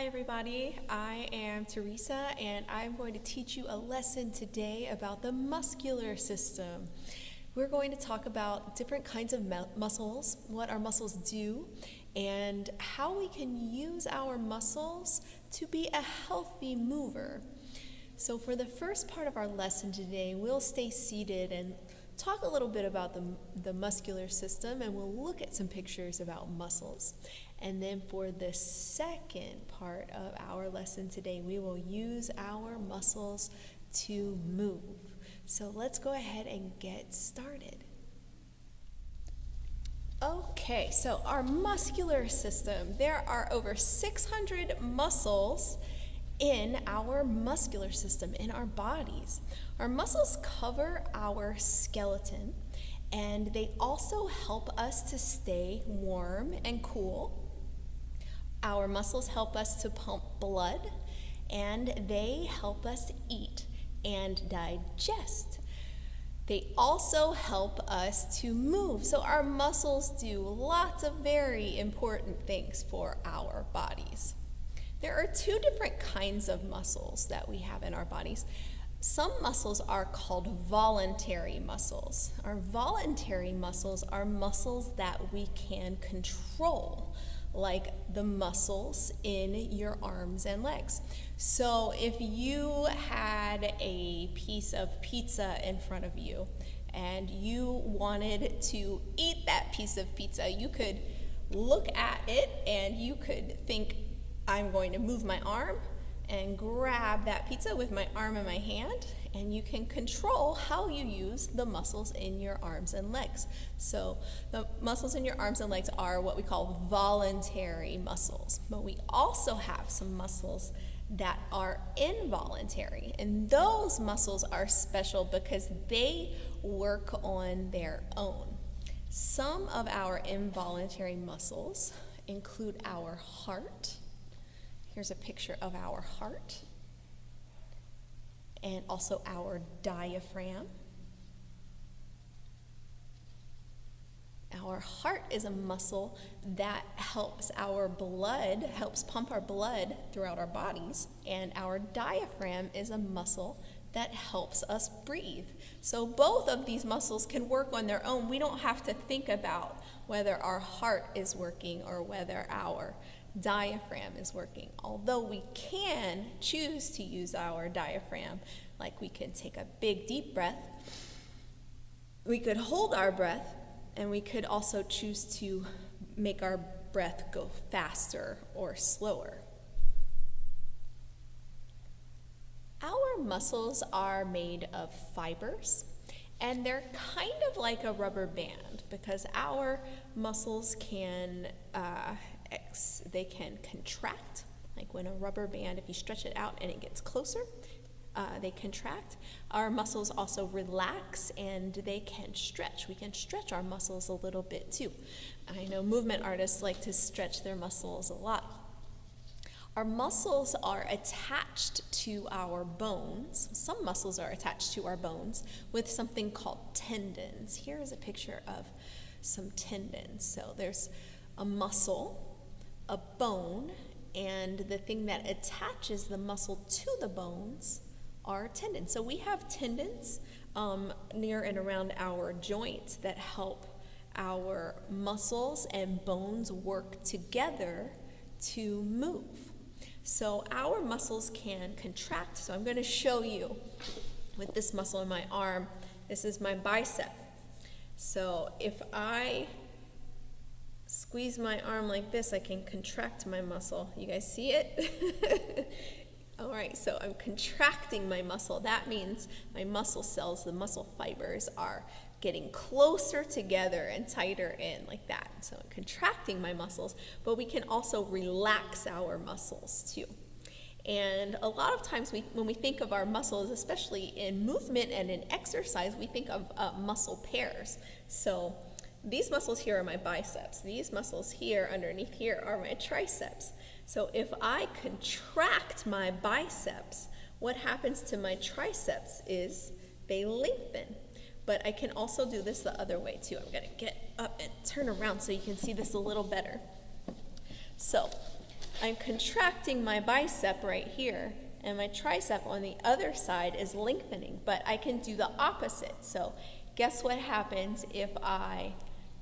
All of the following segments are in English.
Hi everybody, I am Theresa and I'm going to teach you a lesson today about the muscular system. We're going to talk about different kinds of muscles, what our muscles do, and how we can use our muscles to be a healthy mover. So for the first part of our lesson today, we'll stay seated and talk a little bit about the muscular system, and we'll look at some pictures about muscles. And then for the second part of our lesson today, we will use our muscles to move. So let's go ahead and get started. Okay, so our muscular system, there are over 600 muscles in our muscular system, in our bodies. Our muscles cover our skeleton, and they also help us to stay warm and cool. Our muscles help us to pump blood, and they help us eat and digest. They also help us to move. So our muscles do lots of very important things for our bodies. There are two different kinds of muscles that we have in our bodies. Some muscles are called voluntary muscles. Our voluntary muscles are muscles that we can control, like the muscles in your arms and legs. So if you had a piece of pizza in front of you and you wanted to eat that piece of pizza, you could look at it and you could think, I'm going to move my arm and grab that pizza with my arm and my hand, and you can control how you use the muscles in your arms and legs. So the muscles in your arms and legs are what we call voluntary muscles, but we also have some muscles that are involuntary, and those muscles are special because they work on their own. Some of our involuntary muscles include our heart. Here's a picture of our heart, and also our diaphragm. Our heart is a muscle that helps pump our blood throughout our bodies, and our diaphragm is a muscle that helps us breathe. So both of these muscles can work on their own. We don't have to think about whether our heart is working or whether our diaphragm is working, although we can choose to use our diaphragm. Like, we can take a big deep breath, we could hold our breath, and we could also choose to make our breath go faster or slower. Our muscles are made of fibers, and they're kind of like a rubber band because our muscles can they can contract, like when a rubber band, if you stretch it out and it gets closer, they contract. Our muscles also relax and they can stretch. We can stretch our muscles a little bit too. I know movement artists like to stretch their muscles a lot. Our muscles are attached to our bones. Some muscles are attached to our bones with something called tendons. Here is a picture of some tendons. So there's a muscle, a bone, and the thing that attaches the muscle to the bones are tendons. So we have tendons near and around our joints that help our muscles and bones work together to move. So our muscles can contract. So I'm going to show you with this muscle in my arm. This is my bicep. So if I squeeze my arm like this, I can contract my muscle. You guys see it? All right, so I'm contracting my muscle. That means my muscle cells, the muscle fibers, are getting closer together and tighter in like that. So I'm contracting my muscles, but we can also relax our muscles too. And a lot of times when we think of our muscles, especially in movement and in exercise, we think of muscle pairs. So these muscles here are my biceps. These muscles here underneath here are my triceps. So if I contract my biceps, what happens to my triceps is they lengthen. But I can also do this the other way too. I'm going to get up and turn around so you can see this a little better. So I'm contracting my bicep right here, and my tricep on the other side is lengthening, but I can do the opposite. So guess what happens if I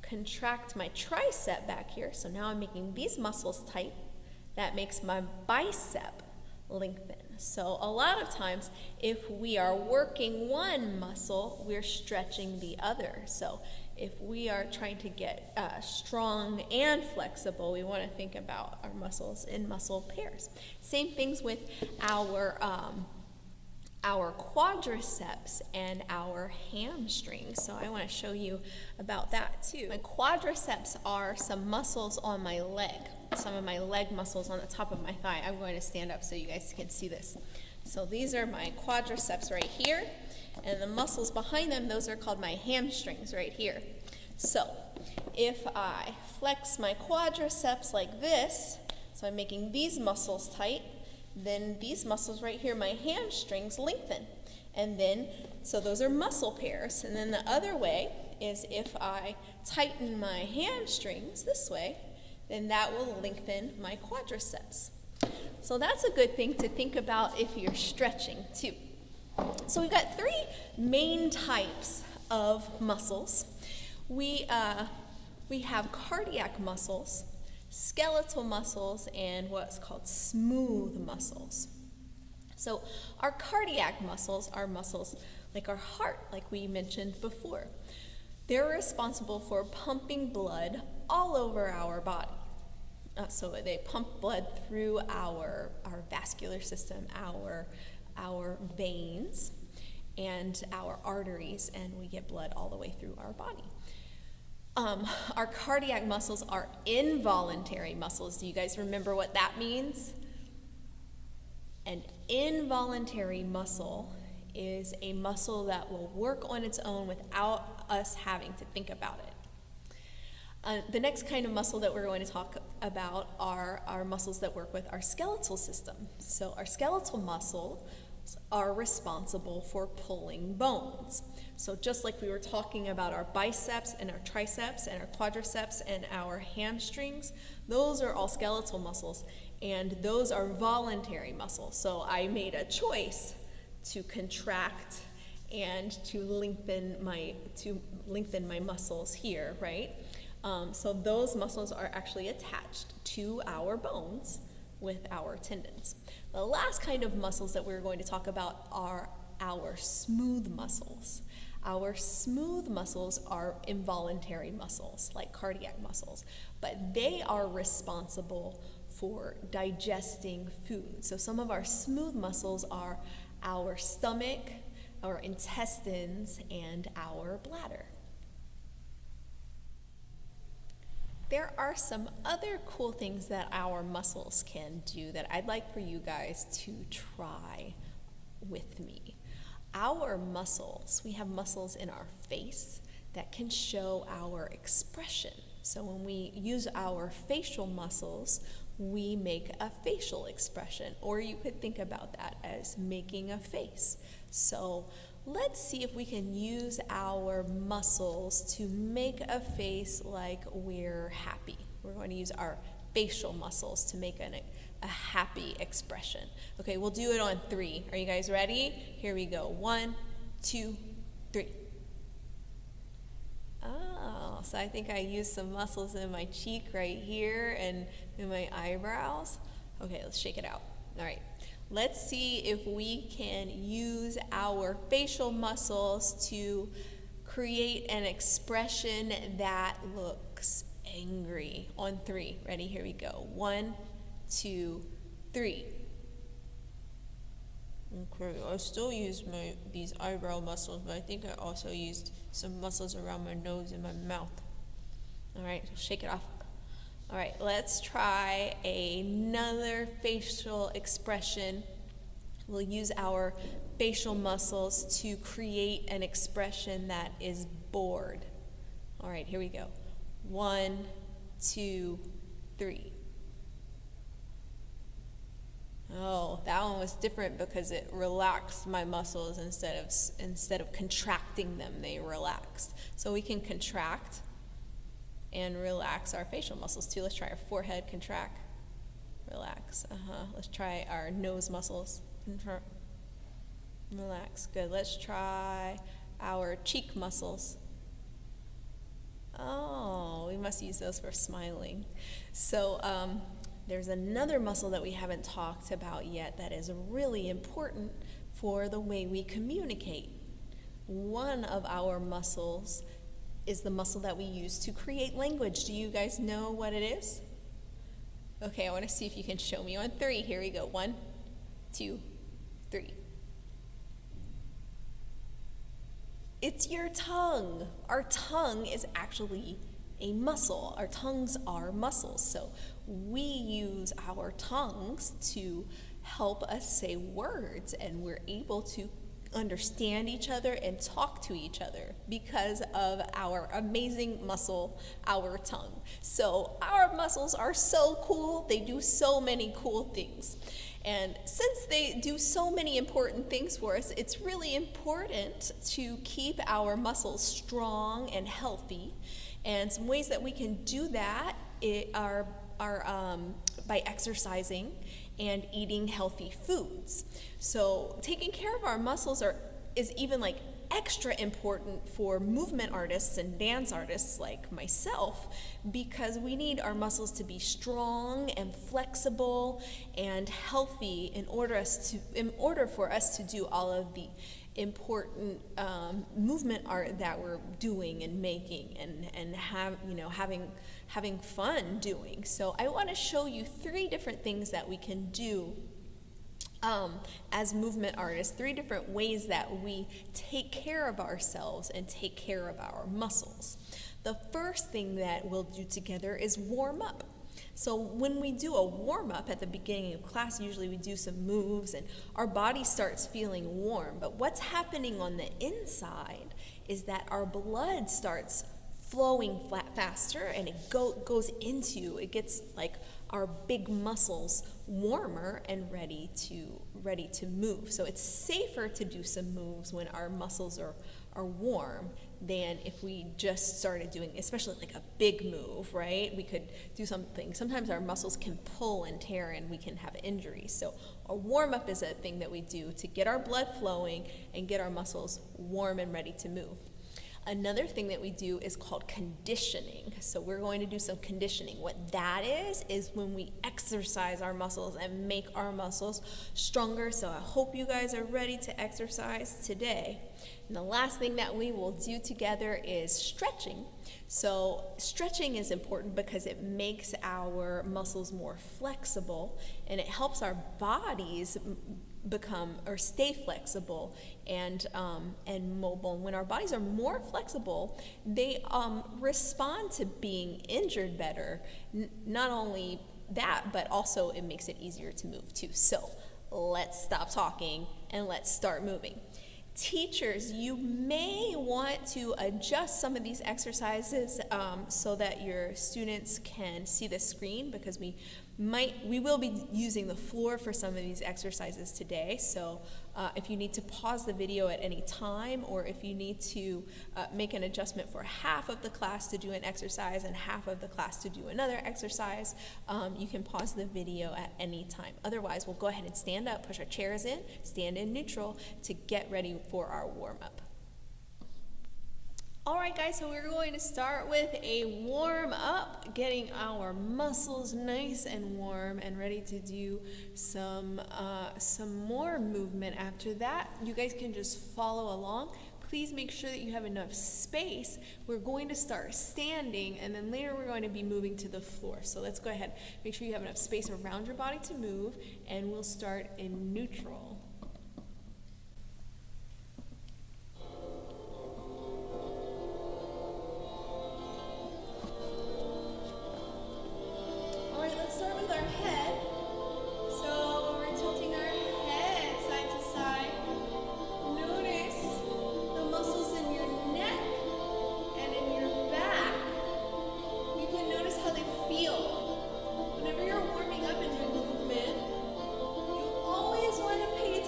contract my tricep back here? So now I'm making these muscles tight. That makes my bicep lengthen. So a lot of times, if we are working one muscle, we're stretching the other. So if we are trying to get strong and flexible, we want to think about our muscles in muscle pairs. Same things with our quadriceps and our hamstrings. So I want to show you about that too. My quadriceps are some muscles on my leg, some of my leg muscles on the top of my thigh. I'm going to stand up so you guys can see this. So these are my quadriceps right here, and the muscles behind them, those are called my hamstrings right here. So if I flex my quadriceps like this, so I'm making these muscles tight, then these muscles right here, my hamstrings, lengthen. And then, so those are muscle pairs. And then the other way is if I tighten my hamstrings this way, then that will lengthen my quadriceps. So that's a good thing to think about if you're stretching too. So we've got three main types of muscles. We have cardiac muscles, skeletal muscles, and what's called smooth muscles. So our cardiac muscles are muscles like our heart, like we mentioned before. They're responsible for pumping blood all over our body. So they pump blood through our vascular system, our veins, and our arteries, and we get blood all the way through our body. Our cardiac muscles are involuntary muscles. Do you guys remember what that means? An involuntary muscle is a muscle that will work on its own without us having to think about it. The next kind of muscle that we're going to talk about are our muscles that work with our skeletal system. So our skeletal muscles are responsible for pulling bones. So just like we were talking about our biceps and our triceps and our quadriceps and our hamstrings, those are all skeletal muscles, and those are voluntary muscles. So I made a choice to contract and to lengthen my muscles here, right? So those muscles are actually attached to our bones with our tendons. The last kind of muscles that we're going to talk about are our smooth muscles. Our smooth muscles are involuntary muscles, like cardiac muscles, but they are responsible for digesting food. So some of our smooth muscles are our stomach, our intestines, and our bladder. There are some other cool things that our muscles can do that I'd like for you guys to try with me. Our muscles, we have muscles in our face that can show our expression. So when we use our facial muscles, we make a facial expression, or you could think about that as making a face. So let's see if we can use our muscles to make a face like we're happy. We're going to use our facial muscles to make a happy expression. Okay, we'll do it on 3. Are you guys ready? Here we go. 1, 2, 3. Oh, so I think I used some muscles in my cheek right here and in my eyebrows. Okay, let's shake it out. All right. Let's see if we can use our facial muscles to create an expression that looks angry. On 3. Ready? Here we go. 1, 2, 3. Okay, I still use these eyebrow muscles, but I think I also used some muscles around my nose and my mouth. All right, shake it off. All right, let's try another facial expression. We'll use our facial muscles to create an expression that is bored. All right, here we go. 1, 2, 3. Oh, that one was different because it relaxed my muscles instead of contracting them, they relaxed. So we can contract and relax our facial muscles too. Let's try our forehead, contract, Relax. Let's try our nose muscles. Relax. Good. Let's try our cheek muscles. Oh, we must use those for smiling. So there's another muscle that we haven't talked about yet that is really important for the way we communicate. One of our muscles is the muscle that we use to create language. Do you guys know what it is? Okay, I want to see if you can show me on 3. Here we go. 1, 2, 3. It's your tongue. Our tongue is actually a muscle. Our tongues are muscles. So we use our tongues to help us say words, and we're able to understand each other and talk to each other because of our amazing muscle, our tongue. So our muscles are so cool. They do so many cool things. And since they do so many important things for us, it's really important to keep our muscles strong and healthy. And some ways that we can do that are by exercising and eating healthy foods. So taking care of our muscles is even like extra important for movement artists and dance artists like myself, because we need our muscles to be strong and flexible and healthy in order for us to do all of the important movement art that we're doing and making and having fun doing. So I want to show you 3 different things that we can do as movement artists, 3 different ways that we take care of ourselves and take care of our muscles. The first thing that we'll do together is warm up. So when we do a warm-up at the beginning of class, usually we do some moves and our body starts feeling warm. But what's happening on the inside is that our blood starts flowing faster, and it gets like our big muscles warmer and ready to move. So it's safer to do some moves when our muscles are warm than if we just started doing, especially like a big move, right? We could do something. Sometimes our muscles can pull and tear and we can have injuries. So a warm-up is a thing that we do to get our blood flowing and get our muscles warm and ready to move. Another thing that we do is called conditioning. So we're going to do some conditioning. What that is when we exercise our muscles and make our muscles stronger. So I hope you guys are ready to exercise today. And the last thing that we will do together is stretching. So stretching is important because it makes our muscles more flexible, and it helps our bodies stay flexible and mobile. And when our bodies are more flexible, they respond to being injured better. Not only that, but also it makes it easier to move too. So let's stop talking and let's start moving. Teachers, you may want to adjust some of these exercises so that your students can see the screen, because we will be using the floor for some of these exercises today. So if you need to pause the video at any time, or if you need to make an adjustment for half of the class to do an exercise and half of the class to do another exercise, you can pause the video at any time. Otherwise, we'll go ahead and stand up, push our chairs in, stand in neutral to get ready for our warm-up. All right, guys, so we're going to start with a warm-up, getting our muscles nice and warm and ready to do some more movement after that. You guys can just follow along. Please make sure that you have enough space. We're going to start standing, and then later we're going to be moving to the floor. So let's go ahead. Make sure you have enough space around your body to move, and we'll start in neutral. Whenever you're warming up in your movement, you always want to pay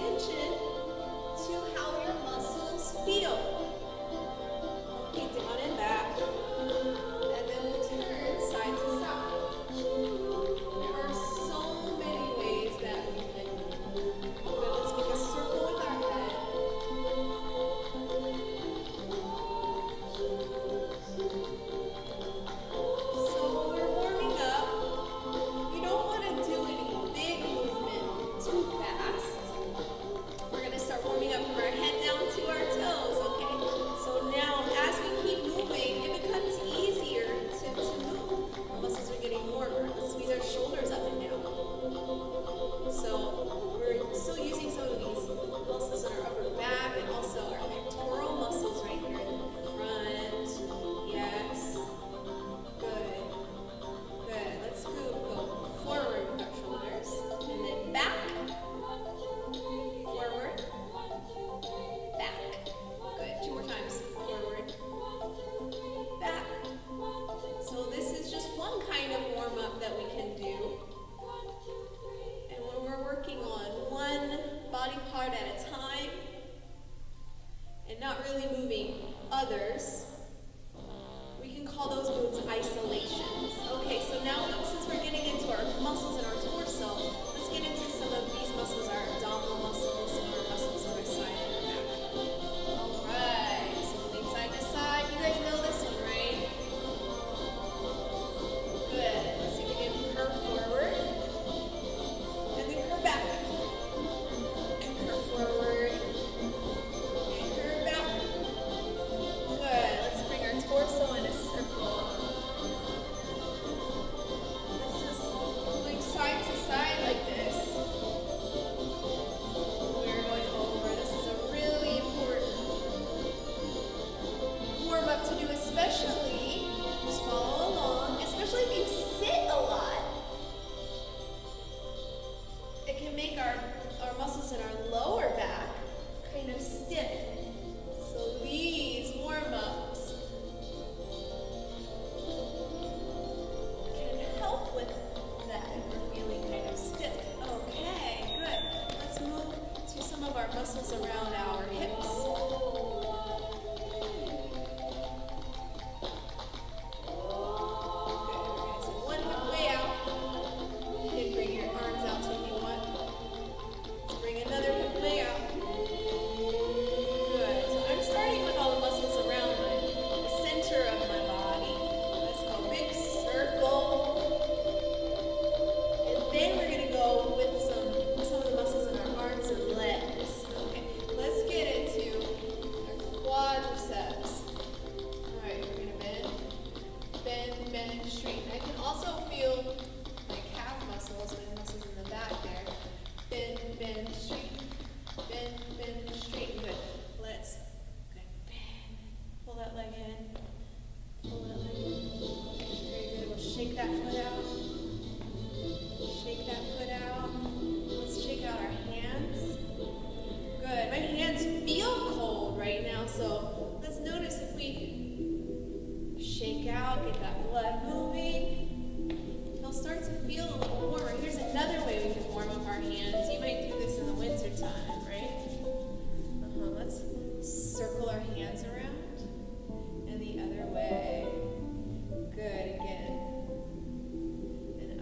others. We can call those moves isolations. Okay, so now since we're getting into our muscles in our torso, let's get into some of these muscles, our abdominal muscles and our muscles on our side and our back. Alright, so moving side to side. You guys know this one, right? Good. So you can curve forward. And then curve back. And curve forward. And curve back. Good. Let's bring our torso in a circle. This is going side to side like this. We're going over. This is a really important warm up to do, especially, just follow along, especially if you sit a lot. It can make our muscles in our lower back kind of stiff. So these warm-ups can help with that if we're feeling kind of stiff. Okay, good. Let's move to some of our muscles around our hips. Shake that foot out. Shake that foot out. Let's shake out our hands. Good. My hands feel cold right now, so let's notice if we shake out, get that blood moving. They'll start to feel a little warmer. Here's another way we can warm up our hands. You might do this in the winter time, right? Let's circle our hands around. And the other way. Good. Again.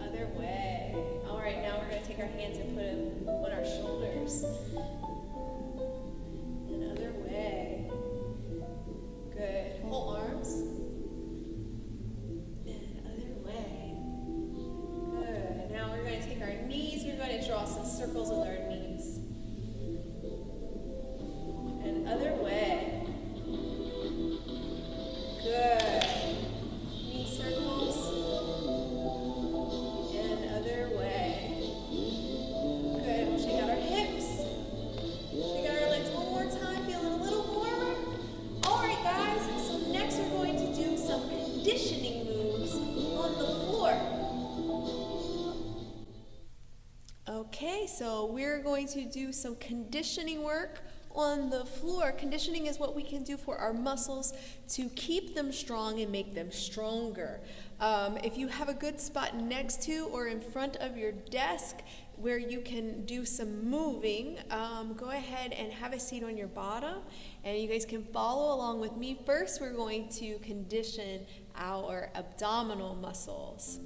Other way. All right, now we're going to take our hands and put them on our shoulders. Another way. Good. Whole arms. And other way. Good. Now we're going to take our knees. We're going to draw some circles with our knees. And other way. Good. Knee circles. Other way. Good. We'll shake out our hips. Shake out our legs one more time. Feeling a little warmer. All right, guys. So next we're going to do some conditioning moves on the floor. Okay, so we're going to do some conditioning work on the floor. Conditioning is what we can do for our muscles to keep them strong and make them stronger. If you have a good spot next to or in front of your desk where you can do some moving, go ahead and have a seat on your bottom, and you guys can follow along with me. First, we're going to condition our abdominal muscles.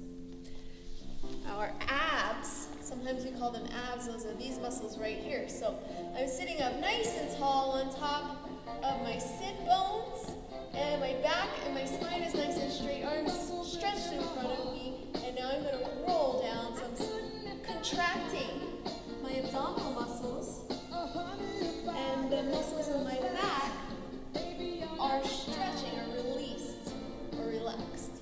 Our abs, sometimes we call them abs, those are these muscles right here. So I'm sitting up nice and tall on top of my sit bones, and my back and my spine is nice and straight, arms stretched in front of me, and now I'm going to roll down. So I'm contracting my abdominal muscles, and the muscles in my back are stretching or released or relaxed.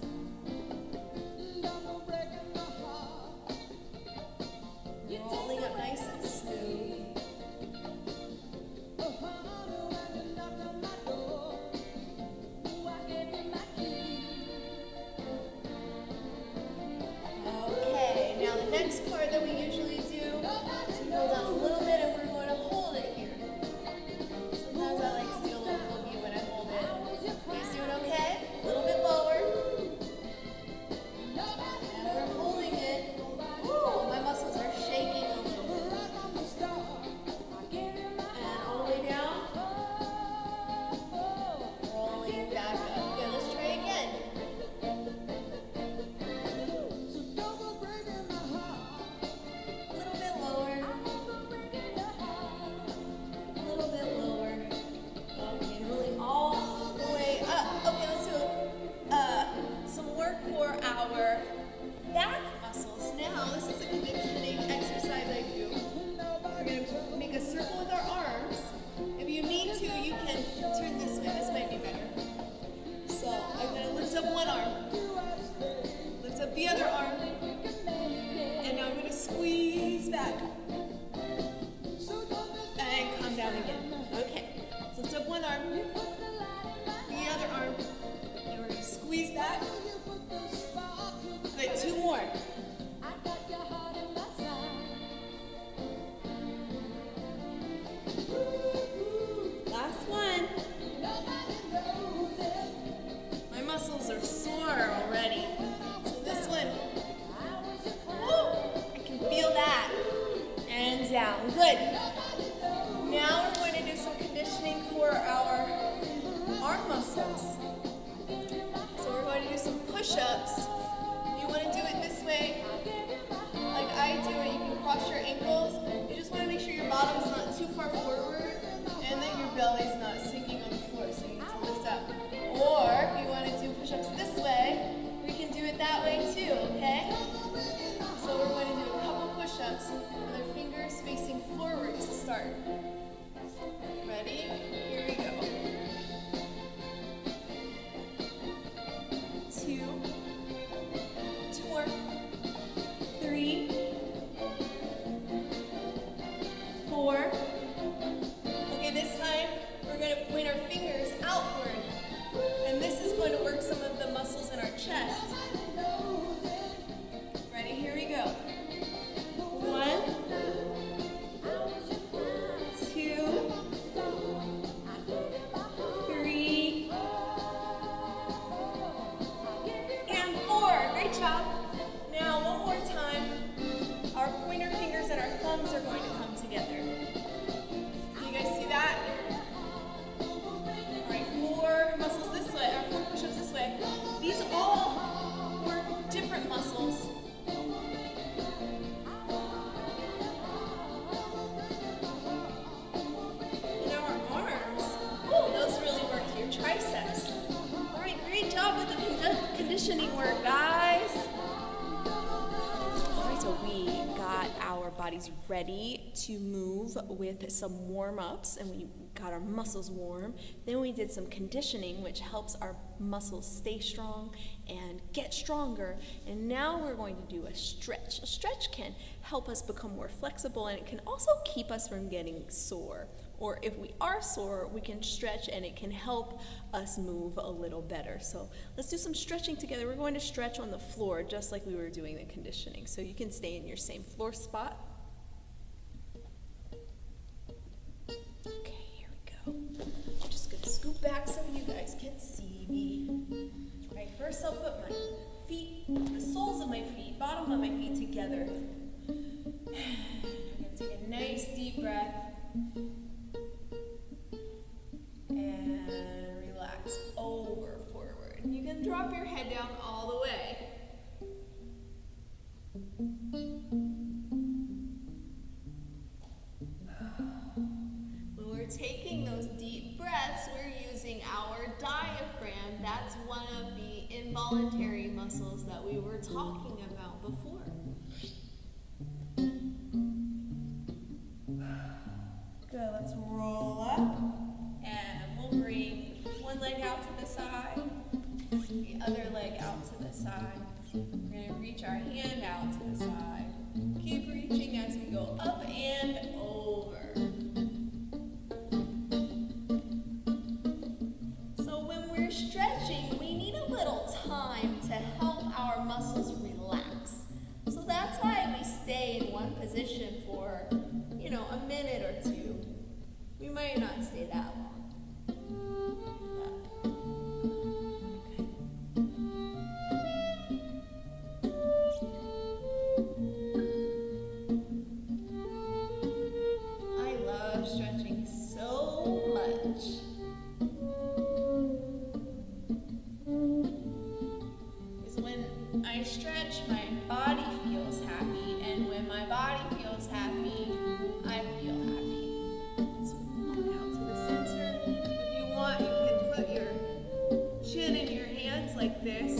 Rolling up nice and smooth. Okay, now the next part that we usually do is we hold down a little bit and we're going to hold it here. Sometimes I like to do a little boogie when I hold it. You guys doing okay? A little bit lower. And we're holding it. Ooh, my muscles are shaking a little bit. And all the way down. Rolling for our back muscles. Now, this is a conditioning exercise I do. We're going to make a circle with our arms. If you need to, you can turn this way. This might be better. So I'm going to lift up one arm, lift up the other arm, and now I'm going to squeeze back. And come down again. Okay, so lift up one arm, the other arm, and we're going to squeeze back. Good, two more. Last one. My muscles are sore already. So this one. Woo, I can feel that. And down. Good. Now we're going to do some conditioning for our arm muscles. So we're going to do some push-ups. You want to do it this way, like I do it. You can cross your ankles. You just want to make sure your bottom's not too far forward and that your belly's not sinking on the floor, so you need to lift up. Or if you want to do push-ups this way, we can do it that way too, okay? So we're going to do a couple push-ups with our fingers facing forward to start. Ready? Here we go. 2 more. 3, 4. Okay, this time we're going to point our fingers outward. And this is going to work some of the muscles in our chest. Ready? Here we go. 1, 2, 3, and 4. Great job. Now, one more time. Our pointer fingers and our thumbs are going to come together. Can you guys see that? All right, 4 muscles this way, or 4 push-ups this way. These all work different muscles. And our arms, oh, those really work your triceps. All right, great job with the conditioning work, guys. So we got our bodies ready to move with some warm-ups, and we got our muscles warm. Then we did some conditioning, which helps our muscles stay strong and get stronger. And now we're going to do a stretch. A stretch can help us become more flexible, and it can also keep us from getting sore. Or if we are sore, we can stretch and it can help us move a little better. So let's do some stretching together. We're going to stretch on the floor just like we were doing the conditioning. So you can stay in your same floor spot. Okay, here we go. I'm just going to scoot back so you guys can see me. All right, first I'll put my feet, the soles of my feet, bottom of my feet together. I'm going to take a nice deep breath. And relax over forward. You can drop your head down all the way. When we're taking those deep breaths, we're using our diaphragm. That's one of the involuntary muscles that we were talking about before. Good, let's roll up. And we'll bring one leg out to the side, the other leg out to the side. We're going to reach our hand out to the side. Keep reaching as we go up and over. So when we're stretching, we need a little time to help our muscles relax. So that's why we stay in one position for, a minute or two. We might not stay that long. I love stretching so much. Because when I stretch, my body feels happy, and when my body feels happy, I feel happy. Let's walk out to the center. If you want, you can put your chin in your hands like this.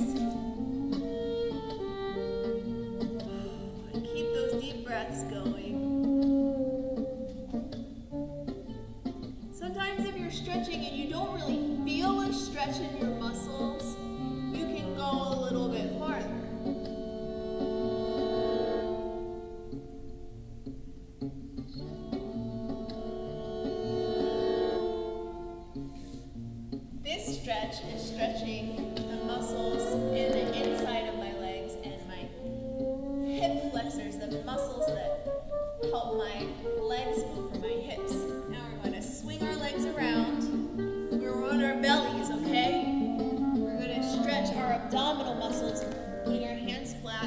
abdominal muscles, putting our hands flat.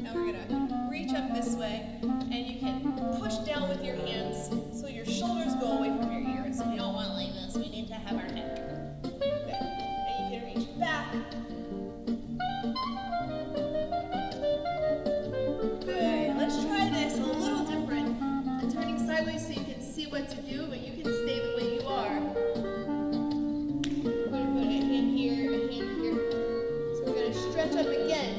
Now we're gonna reach up this way, and you can push down with your hands so your shoulders go away from your ears. We don't want like this, we need to have our neck. Good. And you can reach back. Good. Let's try this a little different. I'm turning sideways so you can see what to do, but you can stay the way you are. We're gonna put a hand here, a hand here. So we're gonna stretch up again.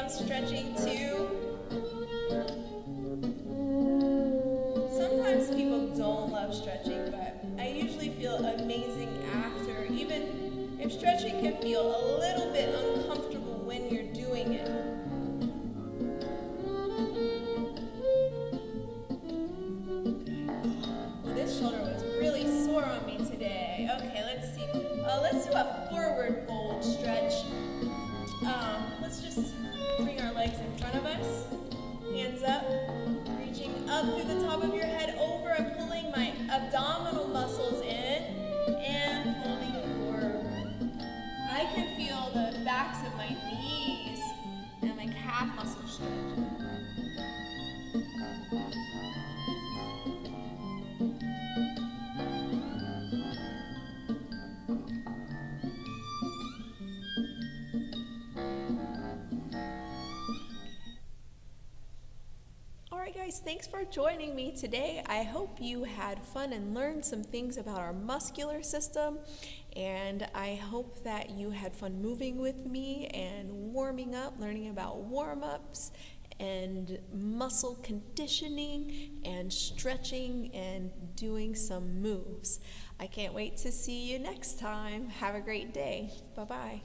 Stretching too. Sometimes people don't love stretching, but I usually feel amazing after, even if stretching can feel a little bit uncomfortable when you're doing it. Well, this shoulder was really sore on me today. Okay, let's see. Let's do a forward fold stretch. Let's just bring our legs in front of us, hands up, reaching up through the top of your head over and pulling my abdominal muscles in and folding forward. I can feel the backs of my knees and my calf muscles stretch. Guys, thanks for joining me today. I hope you had fun and learned some things about our muscular system, and I hope that you had fun moving with me and warming up, learning about warm-ups and muscle conditioning and stretching and doing some moves. I can't wait to see you next time. Have a great day. Bye-bye.